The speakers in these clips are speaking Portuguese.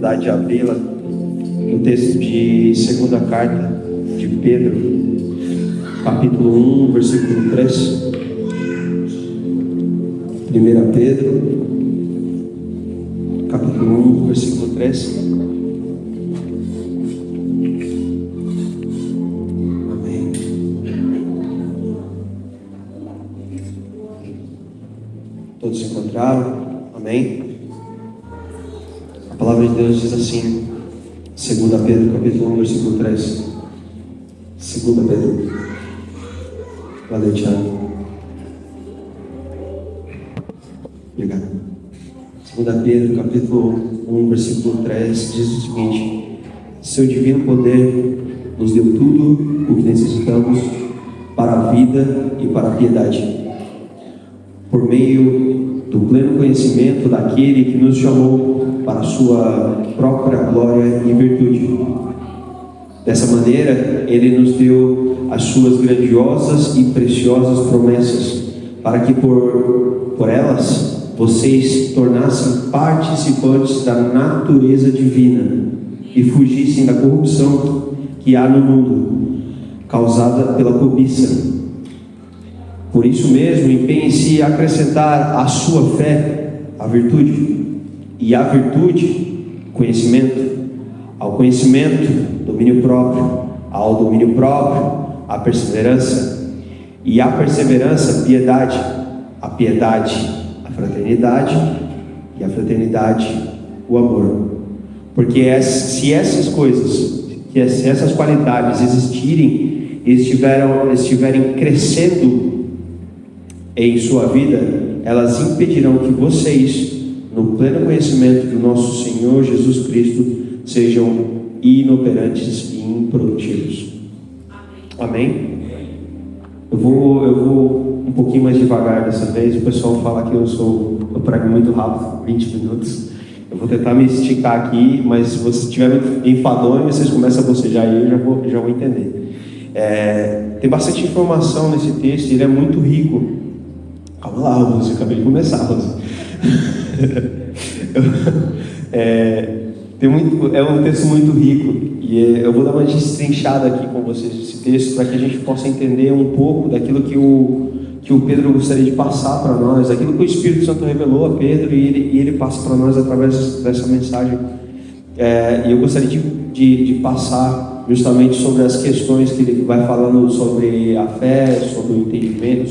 oportunidade de abri-la no texto de segunda carta de Pedro, capítulo 1, versículo 3. 1 Pedro, capítulo 1, versículo 3. Amém. Todos se encontraram? Amém. A palavra de Deus diz assim, 2 Pedro, capítulo 1, versículo 3. 2 Pedro. Valeu, Tiago. Obrigado. 2 Pedro, capítulo 1, versículo 3, diz o seguinte: seu divino poder nos deu tudo o que necessitamos para a vida e para a piedade, por meio do pleno conhecimento daquele que nos chamou para a sua própria glória e virtude. Dessa maneira, Ele nos deu as suas grandiosas e preciosas promessas, para que por elas vocês tornassem participantes da natureza divina e fugissem da corrupção que há no mundo, causada pela cobiça. Por isso mesmo, empenhe-se a acrescentar à sua fé a virtude, e à virtude, conhecimento, ao conhecimento, domínio próprio, ao domínio próprio, a perseverança, e à perseverança, piedade, a piedade, a fraternidade, e a fraternidade, o amor. Porque se essas coisas, se essas qualidades existirem e estiverem crescendo em sua vida, elas impedirão que vocês, no pleno conhecimento do nosso Senhor Jesus Cristo, sejam inoperantes e improdutivos. Amém? Eu vou um pouquinho mais devagar dessa vez. O pessoal fala que eu prego muito rápido, 20 minutos. Eu vou tentar me esticar aqui, mas se você estiver enfadonho, vocês começam a bocejar aí, eu já vou entender. Tem bastante informação nesse texto, ele é muito rico. Calma lá, Rose, eu acabei de começar, Rose. É um texto muito rico, e eu vou dar uma destrinchada aqui com vocês nesse texto, para que a gente possa entender um pouco daquilo que o Pedro gostaria de passar para nós, aquilo que o Espírito Santo revelou a Pedro, e ele passa para nós através dessa mensagem. E eu gostaria de passar justamente sobre as questões que ele vai falando sobre a fé, sobre o entendimento,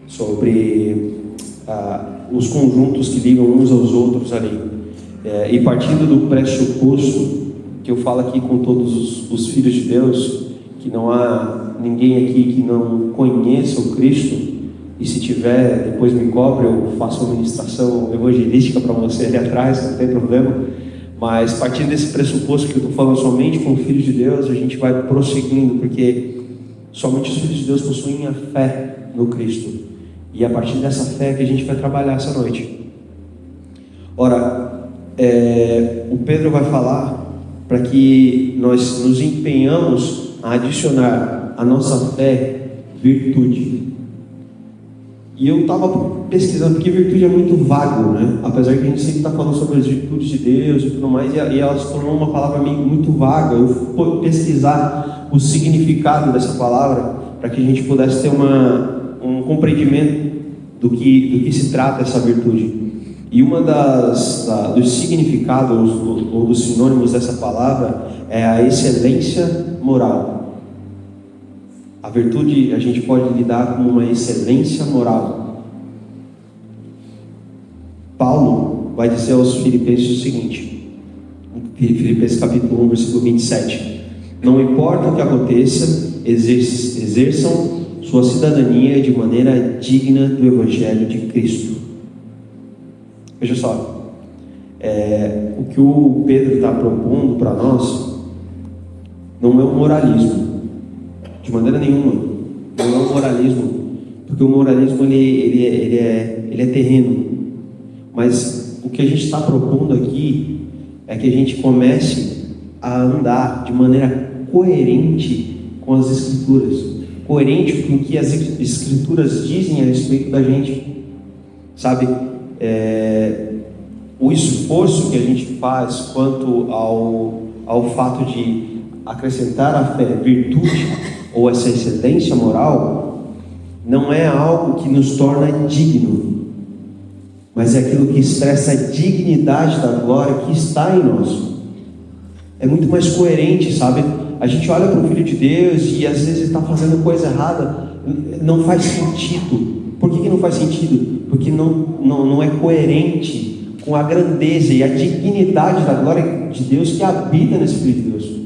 sobre os conjuntos que ligam uns aos outros ali. E partindo do pressuposto que eu falo aqui com todos os filhos de Deus, que não há ninguém aqui que não conheça o Cristo, e se tiver, depois me cobre, eu faço uma ministração evangelística para você ali atrás, não tem problema. Mas partindo desse pressuposto que eu estou falando somente com filhos de Deus, a gente vai prosseguindo, porque somente os filhos de Deus possuem a fé no Cristo, e é a partir dessa fé que a gente vai trabalhar essa noite. Ora, o Pedro vai falar para que nós nos empenhamos a adicionar à nossa fé virtude. E eu estava pesquisando, porque virtude é muito vago, né? Apesar que a gente sempre está falando sobre as virtudes de Deus e tudo mais, e ela se tornou uma palavra muito vaga. Eu fui pesquisar o significado dessa palavra, para que a gente pudesse ter um compreendimento do que se trata essa virtude. E uma dos significados ou dos sinônimos dessa palavra é a excelência moral. A virtude a gente pode lidar com uma excelência moral. Paulo vai dizer aos Filipenses o seguinte, Filipenses capítulo 1, versículo 27: não importa o que aconteça, exerçam sua cidadania de maneira digna do Evangelho de Cristo. Veja só, o que o Pedro está propondo para nós não é um moralismo, de maneira nenhuma. Não é um moralismo, porque o moralismo ele é terreno. Mas o que a gente está propondo aqui é que a gente comece a andar de maneira coerente com as Escrituras, coerente com o que as Escrituras dizem a respeito da gente, sabe? o esforço que a gente faz quanto ao fato de acrescentar à fé virtude ou essa excelência moral, não é algo que nos torna digno, mas é aquilo que expressa a dignidade da glória que está em nós. É muito mais coerente, sabe? A gente olha para o Filho de Deus e às vezes está fazendo coisa errada, não faz sentido. Por que não faz sentido? Porque não é coerente com a grandeza e a dignidade da glória de Deus que habita nesse Filho de Deus.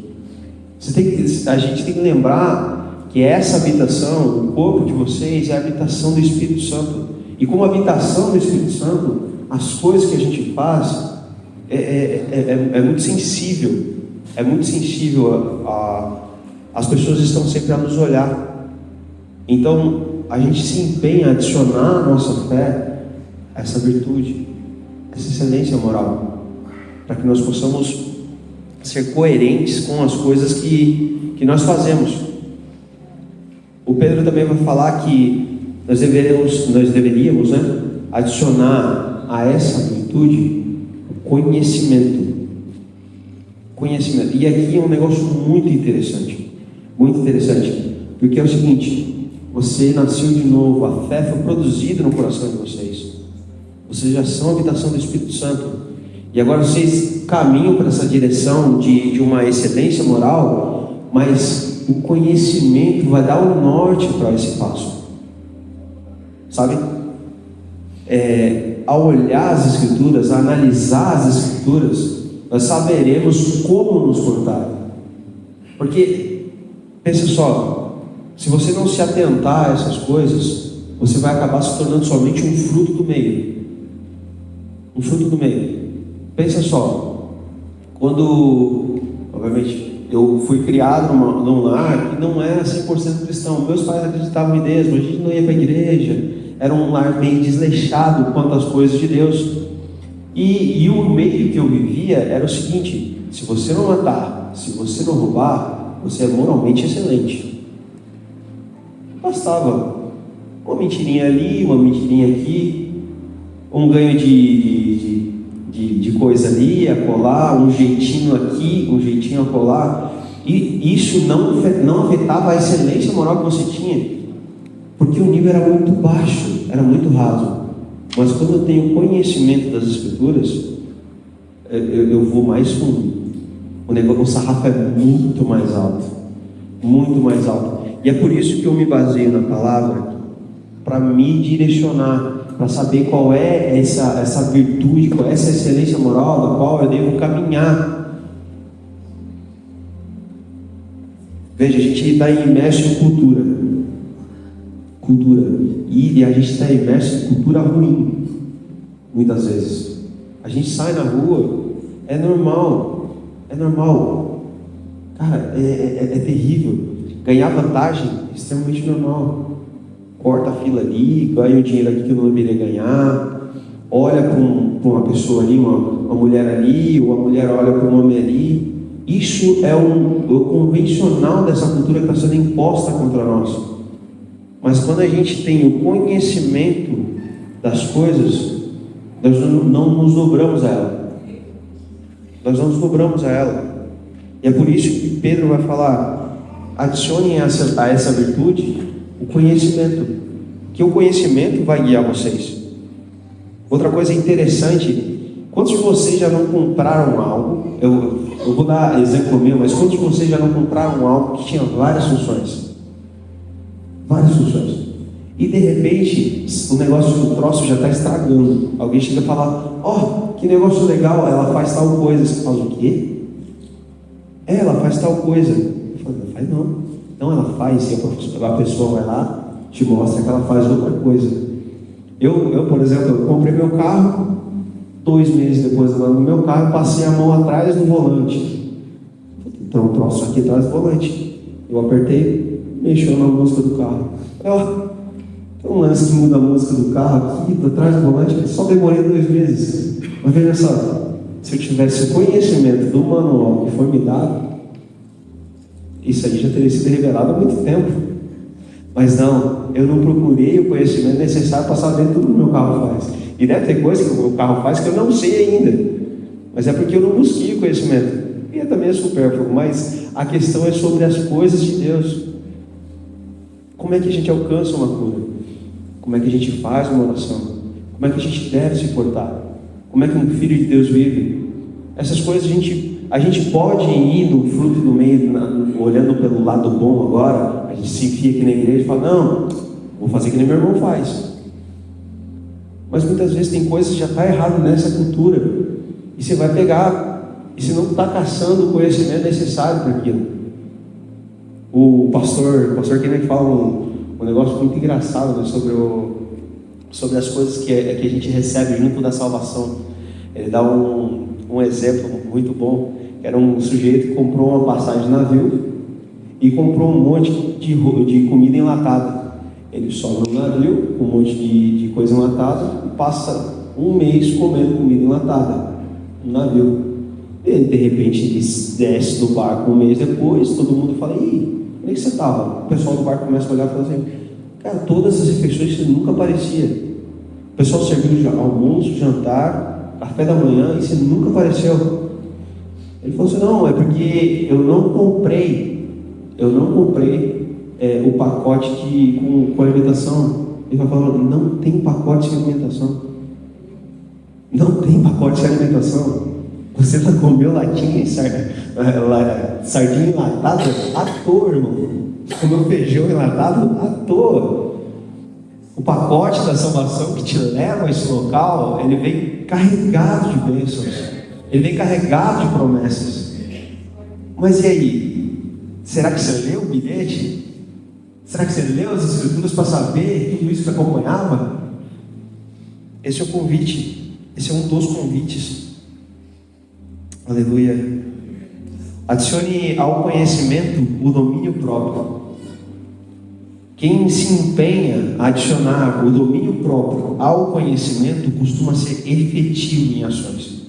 A gente tem que lembrar que essa habitação, o corpo de vocês, é a habitação do Espírito Santo. E como habitação do Espírito Santo, as coisas que a gente faz é muito sensível. É muito sensível. As pessoas estão sempre a nos olhar. Então, a gente se empenha a adicionar à nossa fé essa virtude, essa excelência moral, para que nós possamos ser coerentes com as coisas que nós fazemos. O Pedro também vai falar que nós deveríamos, adicionar a essa virtude o conhecimento. E aqui é um negócio muito interessante, porque é o seguinte: você nasceu de novo, a fé foi produzida no coração de vocês, vocês já são a habitação do Espírito Santo, e agora vocês caminham para essa direção de uma excelência moral, mas o conhecimento vai dar o norte para esse passo, sabe? Ao olhar as Escrituras, a analisar as Escrituras, nós saberemos como nos portar. Porque, pensa só, se você não se atentar a essas coisas, você vai acabar se tornando somente um fruto do meio. Um fruto do meio. Pensa só, quando, obviamente, eu fui criado num lar que não era 100% cristão. Meus pais acreditavam em Deus, mas a gente não ia para a igreja. Era um lar bem desleixado quanto às coisas de Deus. E o meio que eu vivia era o seguinte: se você não matar, se você não roubar, você é moralmente excelente. Bastava uma mentirinha ali, uma mentirinha aqui, um ganho de coisa ali, acolá, um jeitinho aqui, um jeitinho acolá. E isso não afetava a excelência moral que você tinha, porque o nível era muito baixo, era muito raso. Mas quando eu tenho conhecimento das Escrituras, eu vou mais fundo. O sarrafo é muito mais alto. Muito mais alto. E é por isso que eu me baseio na palavra, para me direcionar, para saber qual é essa virtude, qual é essa excelência moral da qual eu devo caminhar. Veja, a gente está imerso em cultura. E a gente está imerso em cultura ruim, muitas vezes. A gente sai na rua, é normal, cara, é terrível. Ganhar vantagem é extremamente normal. Corta a fila ali, ganha o dinheiro aqui que eu não deveria ganhar, olha para uma pessoa ali, uma mulher ali, ou a mulher olha para um homem ali. Isso é o convencional dessa cultura que está sendo imposta contra nós. Mas quando a gente tem o conhecimento das coisas, nós não nos dobramos a ela. Nós não nos dobramos a ela. E é por isso que Pedro vai falar: adicionem a essa virtude o conhecimento, que o conhecimento vai guiar vocês. Outra coisa interessante: quantos de vocês já não compraram algo? Eu vou dar exemplo meu, mas quantos de vocês já não compraram algo que tinha várias funções? E de repente o negócio do troço já está estragando. Alguém chega e fala: ó, que negócio legal, ela faz tal coisa. Você fala: o quê? Ela faz tal coisa. Eu falo: não faz não. Então ela faz, e a pessoa vai lá, te mostra que ela faz outra coisa. Eu por exemplo, eu comprei meu carro, 2 meses depois eu no meu carro, passei a mão atrás do volante. Então o troço aqui atrás do volante. Eu apertei, mexeu na música do carro. Tem um lance que muda a música do carro aqui, atrás do volante, só demorei 2 meses. Mas veja só, se eu tivesse o conhecimento do manual que foi me dado, isso aí já teria sido revelado há muito tempo. Mas não, eu não procurei o conhecimento necessário para saber tudo que o meu carro faz. E deve ter coisa que o carro faz que eu não sei ainda, mas é porque eu não busquei o conhecimento. E também é supérfluo, mas a questão é sobre as coisas de Deus. Como é que a gente alcança uma cura? Como é que a gente faz uma oração? Como é que a gente deve se portar? Como é que um filho de Deus vive? Essas coisas a gente pode ir no fruto do meio, olhando pelo lado bom agora. A gente se enfia aqui na igreja e fala: não, vou fazer que nem meu irmão faz. Mas muitas vezes tem coisas que já está errado nessa cultura, e você vai pegar, e você não está caçando o conhecimento necessário para aquilo. O pastor Kennedy fala um negócio muito engraçado, né, sobre as coisas que a gente recebe junto da salvação. Ele dá um exemplo muito bom, que era um sujeito que comprou uma passagem de navio e comprou um monte de comida enlatada. Ele sobe no navio com um monte de coisa enlatada e passa um mês comendo comida enlatada no navio. E de repente ele desce do barco um mês depois, todo mundo fala: ih, onde é que você estava? O pessoal do barco começa a olhar e fala assim: cara, todas as refeições você nunca aparecia. O pessoal serviu almoço, jantar, café da manhã, e você nunca apareceu. Ele falou assim: não, é porque eu não comprei o pacote com alimentação. Ele vai falando: não tem pacote de alimentação. Não tem pacote de alimentação. Você não comeu latinha e sardinha enlatada à toa, irmão. Você comeu feijão enlatado à toa. O pacote da salvação que te leva a esse local, ele vem carregado de bênçãos. Ele vem carregado de promessas. Mas e aí? Será que você leu o bilhete? Será que você leu as escrituras para saber tudo isso que acompanhava? Esse é o convite. Esse é um dos convites. Aleluia. Adicione ao conhecimento o domínio próprio. Quem se empenha a adicionar o domínio próprio ao conhecimento costuma ser efetivo em ações.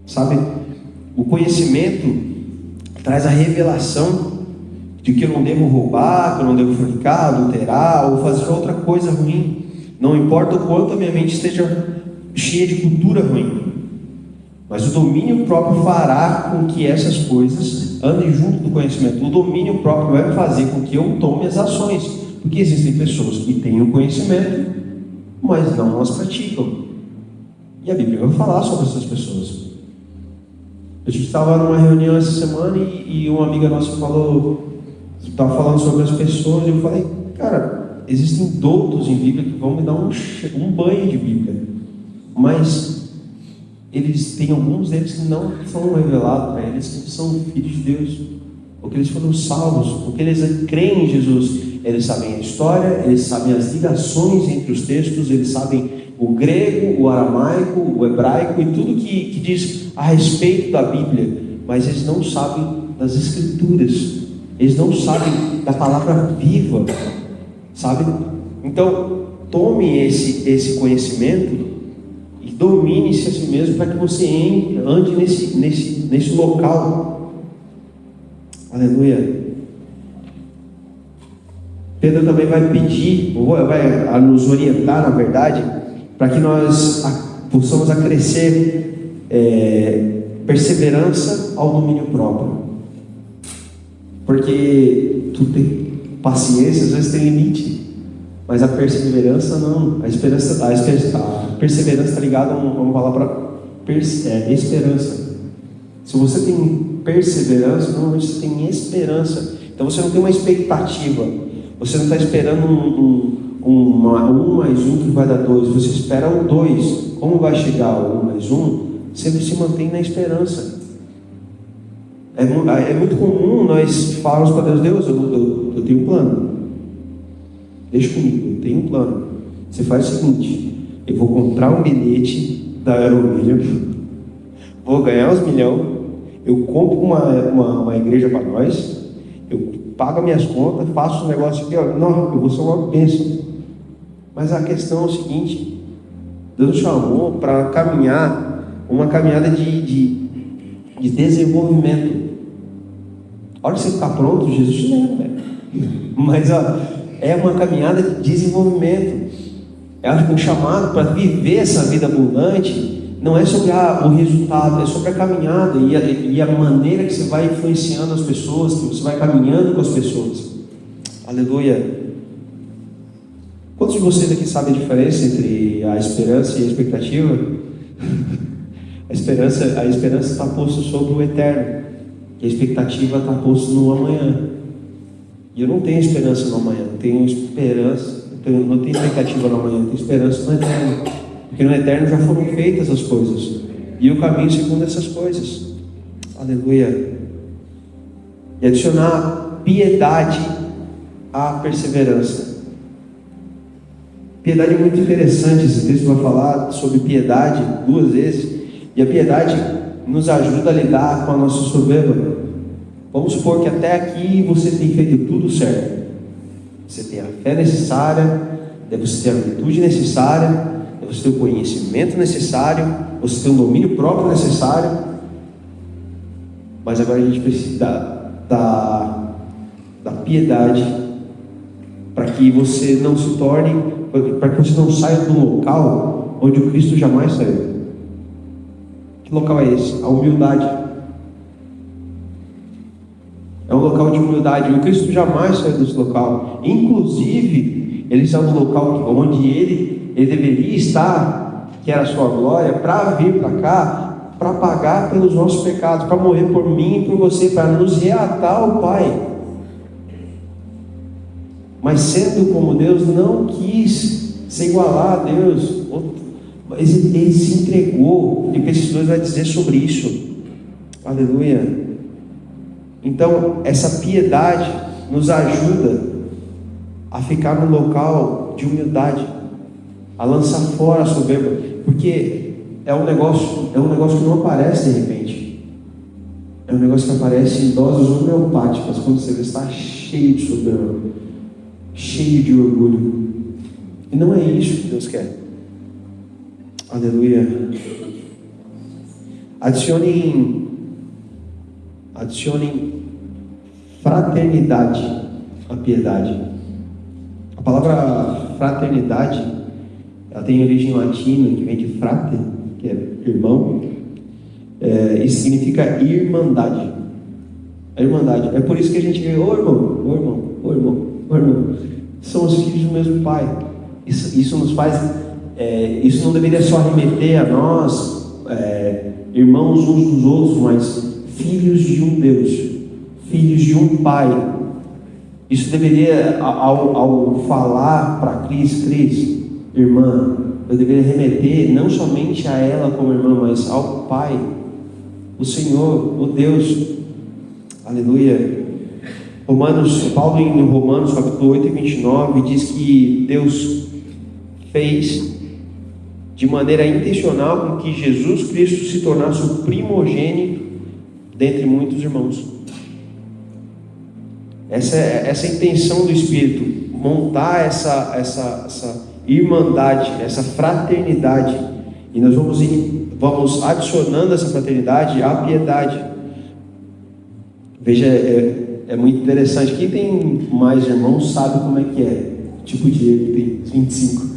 Sabe? O conhecimento traz a revelação de que eu não devo roubar, que eu não devo fornicar, adulterar ou fazer outra coisa ruim. Não importa o quanto a minha mente esteja cheia de cultura ruim. Mas o domínio próprio fará com que essas coisas andem junto do conhecimento. O domínio próprio vai fazer com que eu tome as ações. Porque existem pessoas que têm o conhecimento, mas não as praticam. E a Bíblia vai falar sobre essas pessoas. A gente estava numa reunião essa semana e uma amiga nossa estava falando sobre as pessoas, e eu falei: cara, existem doutos em Bíblia que vão me dar um banho de Bíblia. Mas eles têm alguns deles que não são revelados para eles, que são filhos de Deus, porque eles foram salvos, porque eles creem em Jesus. Eles sabem a história, eles sabem as ligações entre os textos, eles sabem o grego, o aramaico, o hebraico e tudo que diz a respeito da Bíblia, mas eles não sabem das Escrituras, eles não sabem da palavra viva, sabe? Então, tome esse conhecimento e domine-se a si mesmo para que você ande nesse local. Aleluia. Pedro também vai pedir, vai nos orientar, na verdade, para que nós possamos acrescer perseverança ao domínio próprio. Porque tudo tem paciência, às vezes tem limite, mas a perseverança não. A perseverança está ligada a uma palavra esperança. Se você tem perseverança, normalmente você tem esperança. Então você não tem uma expectativa. Você não está esperando um mais um que vai dar 2. Você espera o 2. Como vai chegar o 1 mais 1? Sempre se mantém na esperança. É muito comum nós falarmos para Deus: eu tenho um plano. Deixa comigo, eu tenho um plano. Você faz o seguinte: eu vou comprar um bilhete da Aeromilha, vou ganhar uns milhões, eu compro uma igreja para nós, eu pago minhas contas, faço um negócio aqui, não, eu vou ser uma bênção. Mas a questão é o seguinte: Deus nos chamou para caminhar, uma caminhada de desenvolvimento. A hora que você ficar pronto, Jesus te leva, velho. Mas é uma caminhada de desenvolvimento. Um chamado para viver essa vida abundante não é sobre o resultado, é sobre a caminhada e a maneira que você vai influenciando as pessoas, que você vai caminhando com as pessoas. Aleluia. Quantos de vocês aqui sabem a diferença entre a esperança e a expectativa? A esperança está posta sobre o eterno, e a expectativa está posta no amanhã. E eu não tenho esperança no amanhã, não tenho expectativa no amanhã, eu tenho esperança no eterno, porque no eterno já foram feitas as coisas, e eu caminho segundo essas coisas. Aleluia. E adicionar piedade à perseverança. Piedade é muito interessante. Esse texto vai falar sobre piedade 2 vezes, e a piedade nos ajuda a lidar com a nossa soberba. Vamos supor que até aqui você tem feito tudo certo. Você tem a fé necessária, você tem a virtude necessária, você tem o conhecimento necessário, você tem o domínio próprio necessário. Mas agora a gente precisa da piedade para que você não se torne, para que você não saia do local onde o Cristo jamais saiu. Que local é esse? A humildade. É um local de humildade. O Cristo jamais saiu desse local. Inclusive, ele saiu do local onde ele deveria estar, que era a sua glória, para vir para cá, para pagar pelos nossos pecados, para morrer por mim e por você, para nos reatar ao Pai. Mas sendo como Deus, não quis se igualar a Deus. Ele se entregou. E esses 2 vai dizer sobre isso. Aleluia. Então, essa piedade nos ajuda a ficar no local de humildade, a lançar fora a soberba, porque é um negócio que não aparece de repente. É um negócio que aparece em doses homeopáticas, quando você está cheio de soberba, cheio de orgulho. E não é isso que Deus quer. Aleluia. Adicionem fraternidade à piedade. A palavra fraternidade, ela tem origem latina, que vem de frater, que é irmão, e significa irmandade. A irmandade. É por isso que a gente vê, ô irmão, somos filhos do mesmo Pai. Isso nos faz, isso não deveria só remeter a nós, irmãos uns dos outros, mas filhos de um Deus, filhos de um Pai. Isso deveria, ao falar para Cris, irmã, eu deveria remeter não somente a ela como irmã, mas ao Pai, o Senhor, o Deus. Aleluia. Paulo em Romanos capítulo 8 e 29 diz que Deus fez de maneira intencional com que Jesus Cristo se tornasse o primogênito dentre muitos irmãos. Essa é a intenção do Espírito, montar essa irmandade, essa fraternidade, e nós vamos adicionando essa fraternidade à piedade. Veja, é muito interessante. Quem tem mais irmãos sabe como é que é. Tipo o Diego, que tem 25.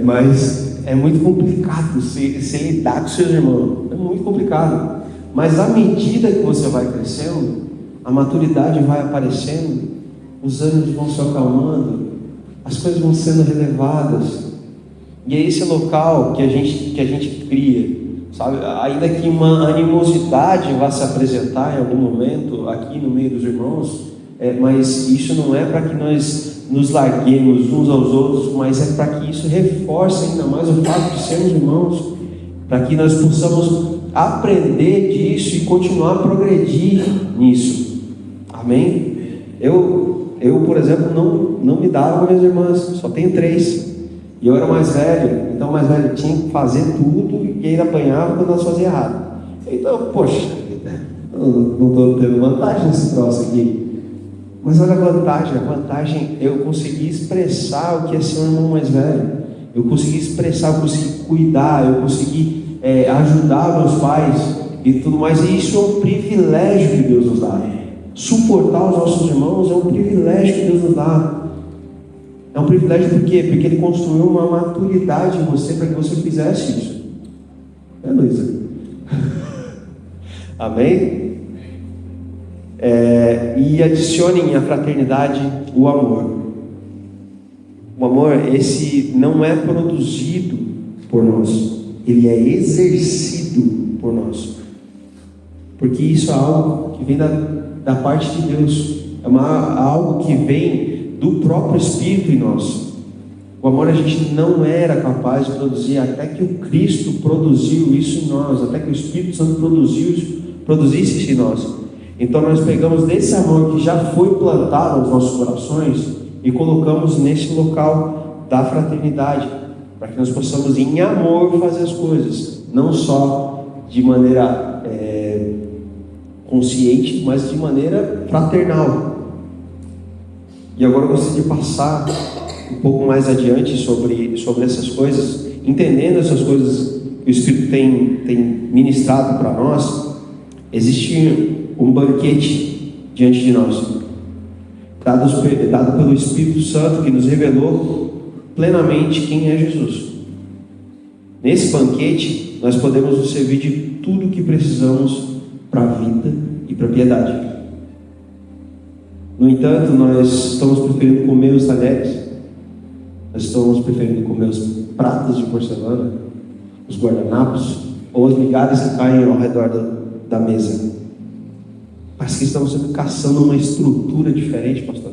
Mas é muito complicado você lidar com seus irmãos. É muito complicado. Mas à medida que você vai crescendo, a maturidade vai aparecendo, os ânimos vão se acalmando, as coisas vão sendo relevadas. E é esse local que a gente cria, sabe? Ainda que uma animosidade vá se apresentar em algum momento aqui no meio dos irmãos, mas isso não é para que nós nos larguemos uns aos outros, mas é para que isso reforce ainda mais o fato de sermos irmãos, para que nós possamos aprender disso e continuar a progredir nisso. Amém? Eu, por exemplo, não me dava com minhas irmãs, só tenho 3. E eu era mais velho, então o mais velho tinha que fazer tudo e ainda apanhava quando nós fazíamos errado. Então, poxa, não estou tendo vantagem nesse troço aqui. Mas olha a vantagem, eu consegui expressar o que é ser um irmão mais velho. Eu consegui expressar, eu consegui cuidar, eu consegui ajudar meus pais e tudo mais. E isso é um privilégio que Deus nos dá. Suportar os nossos irmãos é um privilégio que Deus nos dá. É um privilégio por quê? Porque Ele construiu uma maturidade em você para que você fizesse isso. É, Luísa? Amém? E adicionem à fraternidade o amor. O amor, esse não é produzido por nós, ele é exercido por nós. Porque isso é algo que vem da parte de Deus, algo que vem do próprio Espírito em nós. O amor a gente não era capaz de produzir, até que o Cristo produziu isso em nós, até que o Espírito Santo produzisse isso em nós. Então nós pegamos desse amor que já foi plantado nos nossos corações e colocamos nesse local da fraternidade, para que nós possamos em amor fazer as coisas, não só de maneira consciente, mas de maneira fraternal. E agora eu gostaria de passar um pouco mais adiante sobre essas coisas, entendendo essas coisas que o Espírito tem ministrado para nós. Existe um banquete diante de nós, dado pelo Espírito Santo, que nos revelou plenamente quem é Jesus. Nesse banquete nós podemos nos servir de tudo que precisamos para a vida e para a piedade. No entanto, nós estamos preferindo comer os talheres, nós estamos preferindo comer os pratos de porcelana, os guardanapos ou as migalhas que caem ao redor da mesa. Parece que estamos sempre caçando uma estrutura diferente, pastor.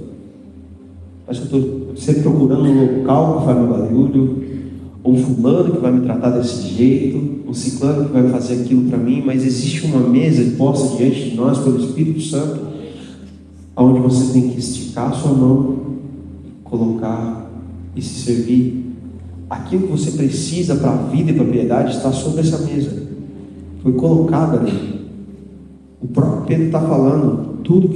Parece que eu estou sempre procurando um local que faz meu barulho, ou um fulano que vai me tratar desse jeito, um ciclano que vai fazer aquilo para mim, mas existe uma mesa posta diante de nós pelo Espírito Santo, onde você tem que esticar a sua mão, colocar e se servir. Aquilo que você precisa para a vida e para a piedade está sobre essa mesa, foi colocado ali. O próprio Pedro está falando, tudo,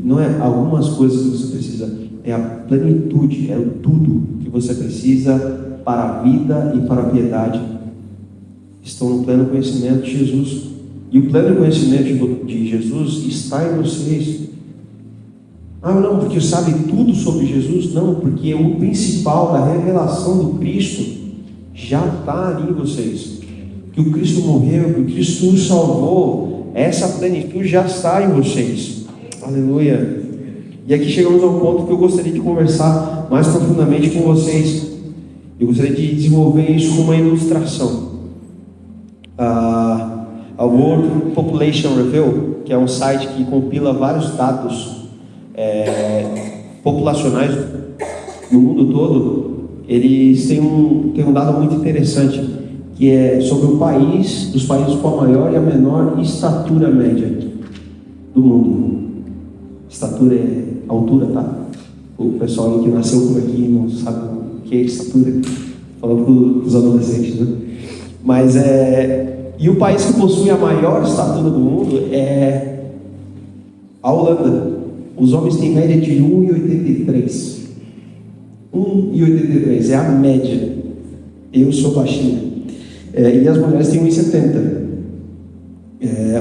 não é algumas coisas que você precisa, é a plenitude, é o tudo que você precisa para a vida e para a piedade. Estão no pleno conhecimento de Jesus, e o pleno conhecimento de Jesus está em vocês. Não, porque sabe tudo sobre Jesus? Não, porque o principal da revelação do Cristo já está ali em vocês. Que o Cristo morreu, que o Cristo nos salvou, essa plenitude já está em vocês. Aleluia. E aqui chegamos ao ponto que eu gostaria de conversar mais profundamente com vocês. Eu gostaria de desenvolver isso com uma ilustração. A World Population Review, que é um site que compila vários dados populacionais no mundo todo, eles têm um dado muito interessante, que é sobre os países com a maior e a menor estatura média do mundo. Estatura é altura, tá? O pessoal que nasceu por aqui não sabe o que é estatura, falando para os adolescentes, né? Mas e o país que possui a maior estatura do mundo é a Holanda. Os homens têm média de 1,83. 1,83 é a média. Eu sou baixinho. E as mulheres têm 1,70.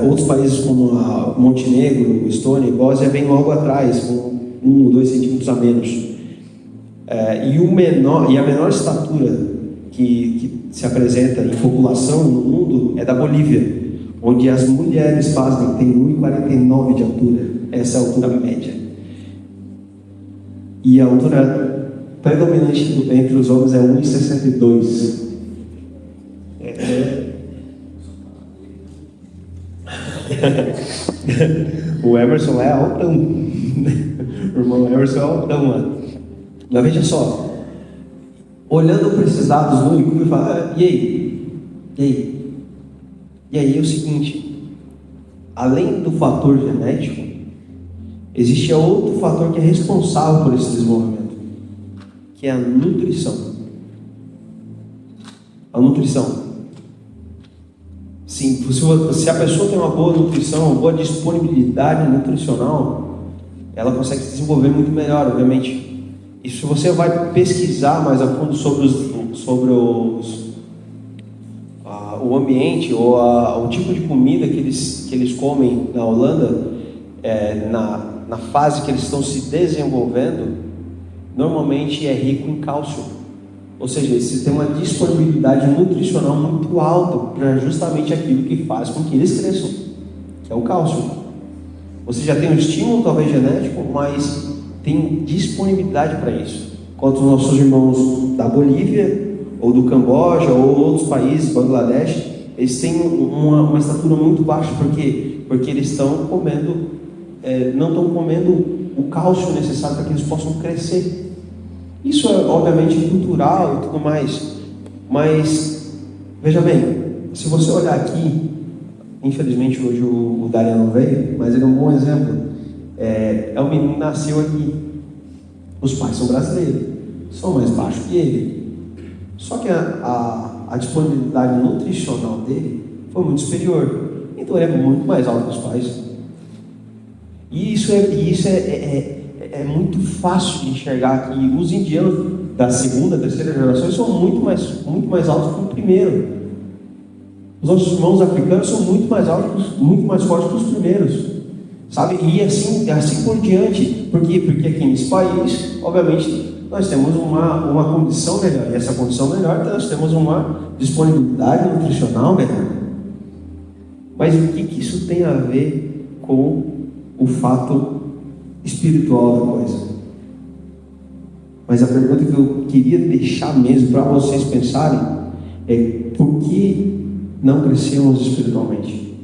Outros países como a Montenegro, Estônia e Bósnia vêm logo atrás, com 1 ou 2 centímetros a menos. E a menor estatura que se apresenta em população no mundo é da Bolívia, onde as mulheres, pasmem, têm 1,49 de altura. Essa é a altura média. E a altura predominante entre os homens é 1,62. O Emerson é altão. O irmão Emerson é altão, mano. Mas veja só, olhando para esses dados no YouTube, fala, e aí é o seguinte: além do fator genético, existe outro fator que é responsável por esse desenvolvimento, que é a nutrição. A nutrição. Sim, se a pessoa tem uma boa nutrição, uma boa disponibilidade nutricional, ela consegue se desenvolver muito melhor, obviamente. E se você vai pesquisar mais a fundo sobre o ambiente ou o tipo de comida que eles comem na Holanda, na fase que eles estão se desenvolvendo, normalmente é rico em cálcio. Ou seja, eles têm uma disponibilidade nutricional muito alta para justamente aquilo que faz com que eles cresçam, que é o cálcio. Você já tem um estímulo, talvez genético, mas tem disponibilidade para isso. Enquanto os nossos irmãos da Bolívia, ou do Camboja, ou outros países, Bangladesh, eles têm uma estatura muito baixa. Por quê? Porque eles estão comendo, não estão comendo o cálcio necessário para que eles possam crescer. Isso é obviamente cultural e tudo mais, mas veja bem, se você olhar aqui, infelizmente hoje o Darian não veio, mas ele é um bom exemplo. É um menino que nasceu aqui, os pais são brasileiros, são mais baixos que ele, só que a disponibilidade nutricional dele foi muito superior, então ele é muito mais alto que os pais. E isso é muito fácil de enxergar que os indianos da segunda, terceira geração são muito mais altos que o primeiro. Os nossos irmãos africanos são muito mais altos, muito mais fortes que os primeiros, sabe? E assim por diante. Por quê? Porque aqui nesse país, obviamente, nós temos uma condição melhor. E essa condição melhor, nós temos uma disponibilidade nutricional melhor. Mas o que isso tem a ver com o fato espiritual da coisa? Mas a pergunta que eu queria deixar mesmo para vocês pensarem é: por que não crescemos espiritualmente?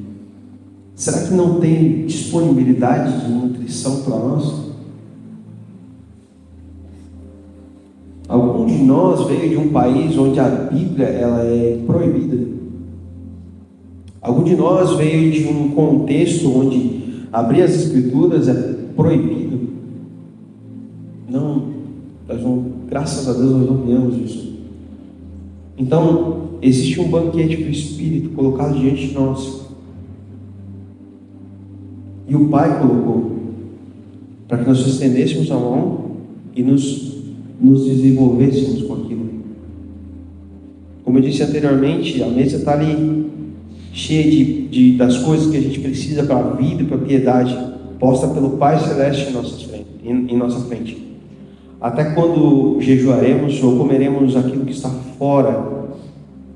Será que não tem disponibilidade de nutrição para nós? Algum de nós veio de um país onde a Bíblia ela é proibida. Algum de nós veio de um contexto onde abrir as Escrituras é proibido. Graças a Deus nós não viemos disso. Então, existe um banquete do Espírito colocado diante de nós. E o Pai colocou para que nós estendêssemos a mão e nos desenvolvêssemos com aquilo. Como eu disse anteriormente, a mesa está ali cheia das coisas que a gente precisa para a vida e para a piedade, posta pelo Pai Celeste em nossa frente. Até quando jejuaremos ou comeremos aquilo que está fora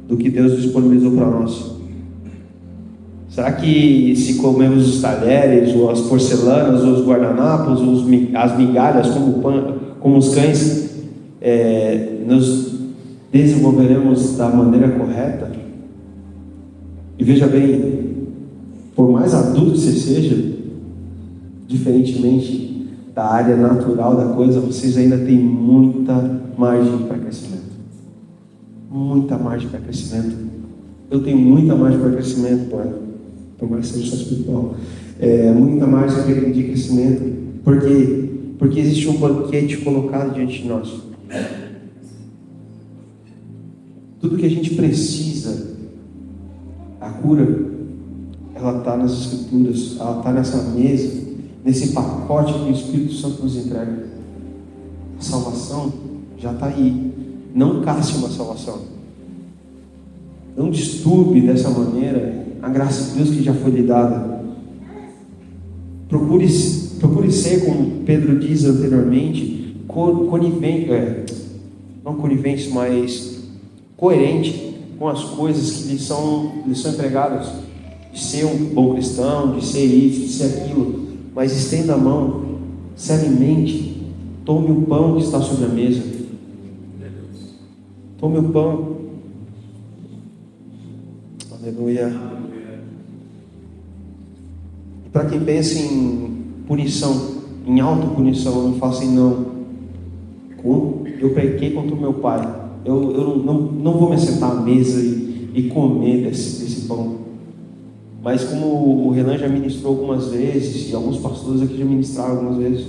do que Deus disponibilizou para nós? Será que se comemos os talheres, ou as porcelanas, ou os guardanapos, ou as migalhas, como os cães, nos desenvolveremos da maneira correta? E veja bem, por mais adulto que você seja, diferentemente da área natural da coisa, vocês ainda têm muita margem para crescimento. Muita margem para crescimento. Eu tenho muita margem para crescimento, por mais que seja só espiritual. Muita margem de crescimento. Por quê? Porque existe um banquete colocado diante de nós. Tudo que a gente precisa, a cura, ela está nas Escrituras, ela está nessa mesa, nesse pacote que o Espírito Santo nos entrega. A salvação já está aí. Não casse uma salvação. Não disturbe dessa maneira a graça de Deus que já foi lhe dada. Procure ser, como Pedro diz anteriormente, não conivente, mas coerente com as coisas que lhe são empregadas. De ser um bom cristão, de ser isso, de ser aquilo. Mas estenda a mão, se alimente, tome o pão que está sobre a mesa. Tome o pão. Aleluia. E para quem pensa em punição, em autopunição, não faça assim, não. Eu pequei contra o meu pai. Eu não vou me sentar à mesa e comer desse pão. Mas como o Renan já ministrou algumas vezes, e alguns pastores aqui já ministraram algumas vezes,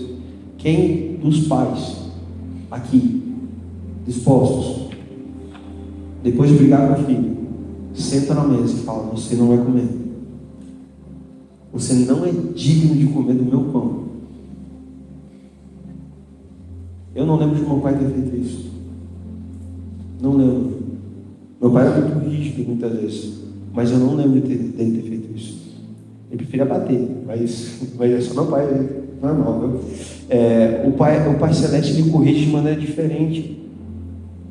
quem dos pais aqui, dispostos, depois de brigar com o filho, senta na mesa e fala: você não vai comer. Você não é digno de comer do meu pão. Eu não lembro de meu pai ter feito isso. Não lembro. Meu pai era muito rígido muitas vezes, mas eu não lembro dele ter feito isso. Ele preferia bater, mas é só meu pai, normal, viu? O Pai Celeste, Ele corrige de maneira diferente.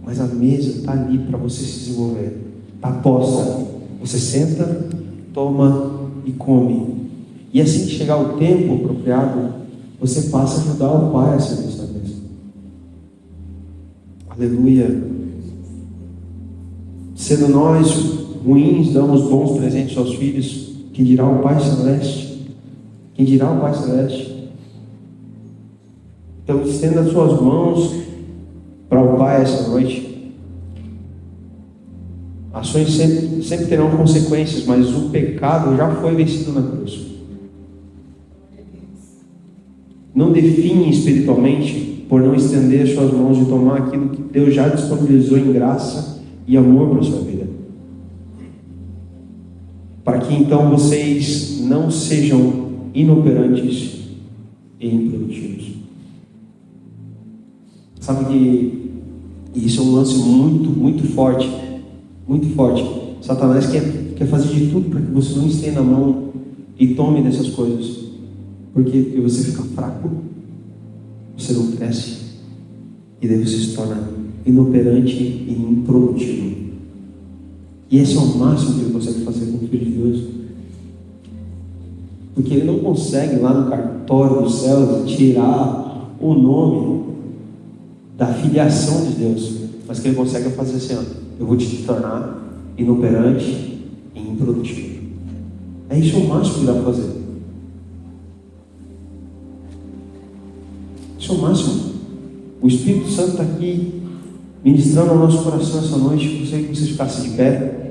Mas a mesa está ali para você se desenvolver. Está posta. Você senta, toma e come. E assim que chegar o tempo apropriado, você passa a ajudar o Pai a servir essa mesa. Aleluia. Sendo nós ruins, damos bons presentes aos filhos, quem dirá o Pai Celeste? Quem dirá o Pai Celeste? Então estenda as suas mãos para o Pai essa noite. Ações sempre terão consequências, mas o pecado já foi vencido na cruz. Não define espiritualmente por não estender suas mãos e tomar aquilo que Deus já disponibilizou em graça e amor para a sua vida. Para que então vocês não sejam inoperantes e improdutivos. Sabe que isso é um lance muito, muito forte. Muito forte. Satanás quer fazer de tudo para que você não estenda a mão e tome dessas coisas. Por quê? Porque você fica fraco, você não cresce, e daí você se torna inoperante e improdutivo. E esse é o máximo que ele consegue fazer com o Filho de Deus. Porque ele não consegue lá no cartório dos céus tirar o nome da filiação de Deus, mas que ele consegue fazer assim: ó, eu vou te tornar inoperante e improdutivo. É isso o máximo que dá para fazer. Isso é o máximo. O Espírito Santo está aqui ministrando ao nosso coração essa noite. Eu gostaria que você ficasse de pé.